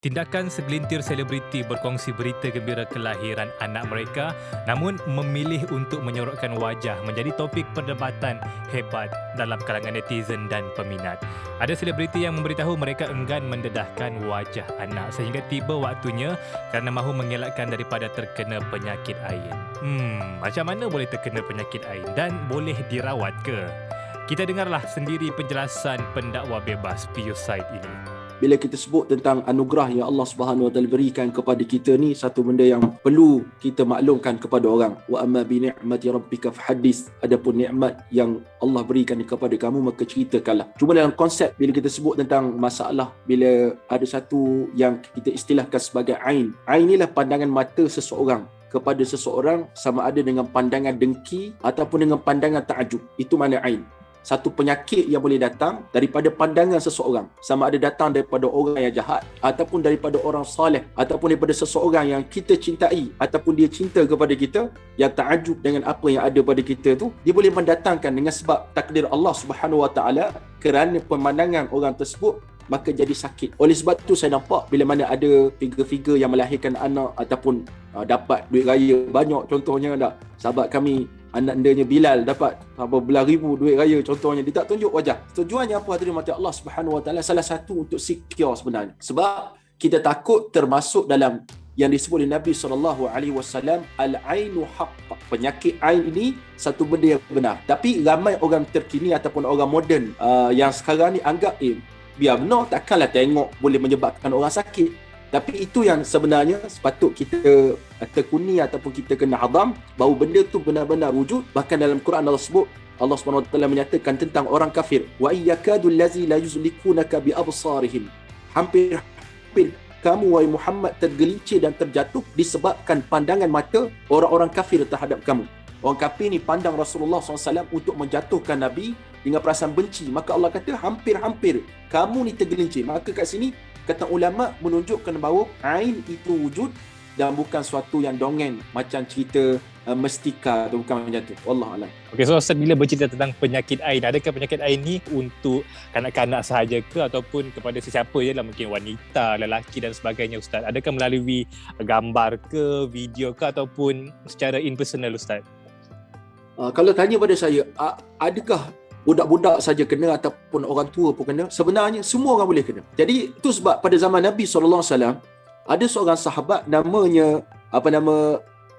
Tindakan segelintir selebriti berkongsi berita gembira kelahiran anak mereka namun memilih untuk menyorotkan wajah menjadi topik perdebatan hebat dalam kalangan netizen dan peminat. Ada selebriti yang memberitahu mereka enggan mendedahkan wajah anak sehingga tiba waktunya kerana mahu mengelakkan daripada terkena penyakit ain. Macam mana boleh terkena penyakit ain dan boleh dirawat ke? Kita dengarlah sendiri penjelasan pendakwa bebas Pius Said ini. Bila kita sebut tentang anugerah yang Allah Subhanahu Wa Taala berikan kepada kita ni, satu benda yang perlu kita maklumkan kepada orang. Wa amma bi ni'mati rabbika fahaddits. Adapun nikmat yang Allah berikan kepada kamu maka ceritakanlah. Cuma dalam konsep bila kita sebut tentang masalah, bila ada satu yang kita istilahkan sebagai ain. Ain inilah pandangan mata seseorang kepada seseorang sama ada dengan pandangan dengki ataupun dengan pandangan takjub. Itu mana ain. Satu penyakit yang boleh datang daripada pandangan seseorang, sama ada datang daripada orang yang jahat ataupun daripada orang soleh ataupun daripada seseorang yang kita cintai ataupun dia cinta kepada kita, yang takjub dengan apa yang ada pada kita tu, dia boleh mendatangkan dengan sebab takdir Allah Subhanahu Wa Taala kerana pemandangan orang tersebut maka jadi sakit. Oleh sebab tu saya nampak bila mana ada figure-figure yang melahirkan anak ataupun dapat duit raya banyak, contohnya sahabat kami anak andanya Bilal dapat berapa belas ribu duit raya contohnya, dia tak tunjuk wajah. Tujuannya apa? Hadirin mati Allah Subhanahu Wa Taala, salah satu untuk secure sebenarnya. Sebab kita takut termasuk dalam yang disebut oleh Nabi SAW, al-ainu haqq. Penyakit ain ini satu benda yang benar. Tapi ramai orang terkini ataupun orang moden yang sekarang ni anggap biar benar, takkanlah tengok boleh menyebabkan orang sakit. Tapi itu yang sebenarnya sepatut kita tekuni ataupun kita kena hadam bahawa benda tu benar-benar wujud. Bahkan dalam Quran Allah sebut, Allah SWT menyatakan tentang orang kafir, wa iyyakadul lazi la yuzlikunaka bi absarihim. Hampir kamu wahai Muhammad tergelincir dan terjatuh disebabkan pandangan mata orang-orang kafir terhadap kamu. Orang kafir ni pandang Rasulullah SAW untuk menjatuhkan Nabi dengan perasaan benci. Maka Allah kata hampir-hampir kamu ni tergelincir. Maka kat sini kata ulama menunjukkan bahawa ain itu wujud dan bukan suatu yang dongeng macam cerita mestika atau bukan macam tu. Wallahualam. Okey, so Ustaz bila bercerita tentang penyakit ain, adakah penyakit ain ni untuk kanak-kanak sahaja ke ataupun kepada sesiapa je lah, mungkin wanita, lelaki dan sebagainya Ustaz? Adakah melalui gambar ke, video ke ataupun secara impersonal Ustaz? Kalau tanya pada saya, adakah budak-budak saja kena ataupun orang tua pun kena? Sebenarnya semua orang boleh kena. Jadi itu sebab pada zaman Nabi SAW ada seorang sahabat namanya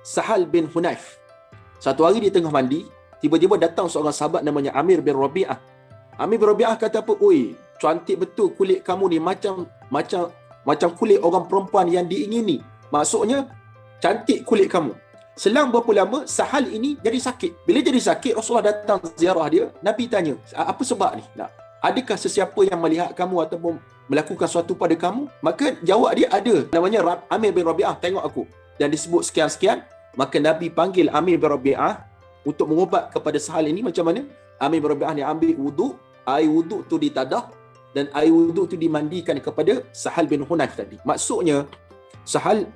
Sahal bin Hunayf. Satu hari dia tengah mandi, tiba-tiba datang seorang sahabat namanya Amir bin Rabi'ah. Amir bin Rabi'ah kata apa? Oi, cantik betul kulit kamu ni, macam kulit orang perempuan yang diingini. Maksudnya cantik kulit kamu. Selang berapa lama Sahal ini jadi sakit. Bila jadi sakit, Rasulullah datang ziarah dia. Nabi tanya, apa sebab ni? Adakah sesiapa yang melihat kamu ataupun melakukan sesuatu pada kamu? Maka jawab dia, ada. Namanya Amir bin Rabi'ah, tengok aku. Dan disebut sekian-sekian. Maka Nabi panggil Amir bin Rabi'ah untuk mengubat kepada Sahal ini. Macam mana? Amir bin Rabi'ah ni ambil wuduk, air wuduk tu ditadah dan air wuduk tu dimandikan kepada Sahal bin Hunayf tadi. Maksudnya Sahal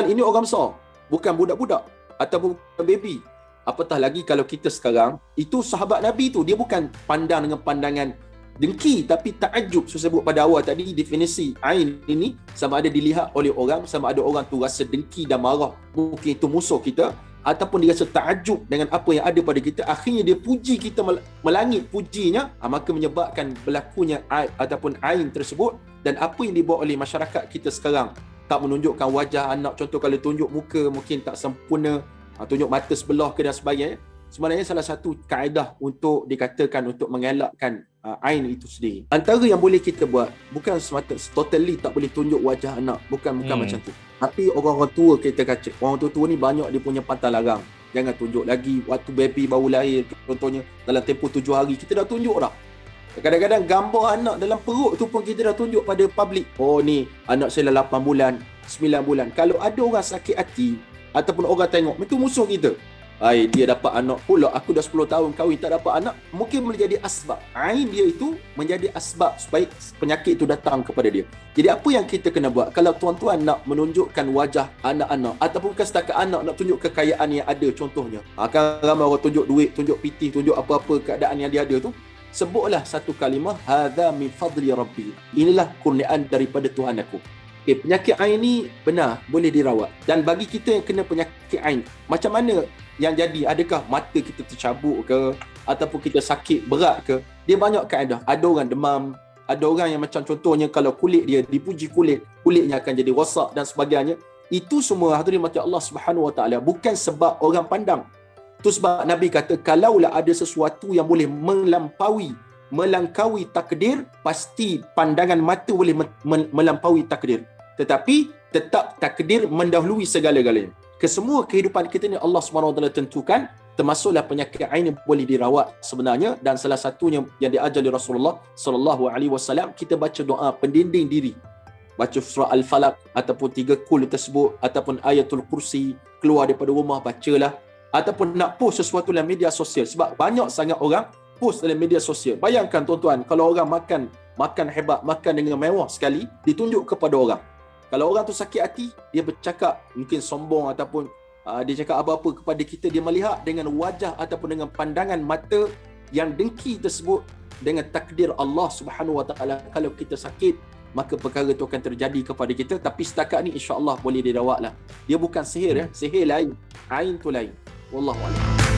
ini orang besar, bukan budak-budak ataupun baby. Apatah lagi kalau kita sekarang, itu sahabat Nabi tu, dia bukan pandang dengan pandangan dengki tapi takjub. Saya sebut pada awal tadi, definisi ain ini sama ada dilihat oleh orang, sama ada orang tu rasa dengki dan marah, mungkin itu musuh kita, ataupun dia rasa takjub dengan apa yang ada pada kita, akhirnya dia puji kita melangit pujinya, maka menyebabkan berlakunya ataupun ain tersebut. Dan apa yang dibuat oleh masyarakat kita sekarang, tak menunjukkan wajah anak, contoh kalau tunjuk muka mungkin tak sempurna, tunjuk mata sebelah ke dan sebagainya. Sebenarnya salah satu kaedah untuk dikatakan untuk mengelakkan ain itu sendiri. Antara yang boleh kita buat, bukan semata totally tak boleh tunjuk wajah anak, bukan macam tu. Tapi orang-orang tua kita kata, orang tua ni banyak dia punya pantang larang. Jangan tunjuk lagi waktu baby baru lahir, contohnya dalam tempoh 7 hari kita dah tunjuk dah. Kadang-kadang gambar anak dalam perut tu pun kita dah tunjuk pada publik. Oh ni anak saya dah 8 bulan, 9 bulan. Kalau ada orang sakit hati ataupun orang tengok, itu musuh kita. Dia dapat anak pula, aku dah 10 tahun kahwin tak dapat anak. Mungkin menjadi asbab. Ain dia itu menjadi asbab supaya penyakit itu datang kepada dia. Jadi apa yang kita kena buat? Kalau tuan-tuan nak menunjukkan wajah anak-anak ataupun bukan setakat anak, nak tunjuk kekayaan yang ada contohnya. Kan ramai orang tunjuk duit, tunjuk PT, tunjuk apa-apa keadaan yang dia ada tu. Sebutlah satu kalimah, hadza min fadli rabbi. Inilah kurniaan daripada Tuhan aku. Penyakit ain ni benar boleh dirawat. Dan bagi kita yang kena penyakit ain, macam mana yang jadi? Adakah mata kita tercabuk ke, ataupun kita sakit berat ke? Dia banyak kaedah. Ada orang demam, ada orang yang macam contohnya kalau kulit dia dipuji kulitnya akan jadi rosak dan sebagainya. Itu semua hadirin mati Allah Subhanahu Wa Taala bukan sebab orang pandang. Itu sebab Nabi kata kalaulah ada sesuatu yang boleh melangkaui takdir, pasti pandangan mata boleh melampaui takdir. Tetapi tetap takdir mendahului segala-galanya. Kesemua kehidupan kita ni Allah SWT tentukan, termasuklah penyakit ain yang boleh dirawat sebenarnya, dan salah satunya yang diajar oleh Rasulullah SAW, kita baca doa pendinding diri. Baca surah Al-Falaq ataupun 3 kul tersebut, ataupun ayatul kursi, keluar daripada rumah bacalah, ataupun nak post sesuatu dalam media sosial, sebab banyak sangat orang post dalam media sosial. Bayangkan tuan-tuan, kalau orang makan hebat, makan dengan mewah sekali, ditunjuk kepada orang. Kalau orang tu sakit hati, dia bercakap mungkin sombong ataupun dia cakap apa-apa kepada kita, dia melihat dengan wajah ataupun dengan pandangan mata yang dengki tersebut dengan takdir Allah Subhanahu Wa Taala. Kalau kita sakit, maka perkara itu akan terjadi kepada kita. Tapi setakat ni insya-Allah boleh dirawat lah. Dia bukan sihir ya, sihir lain, ain tu lain. Wallahu a'lam.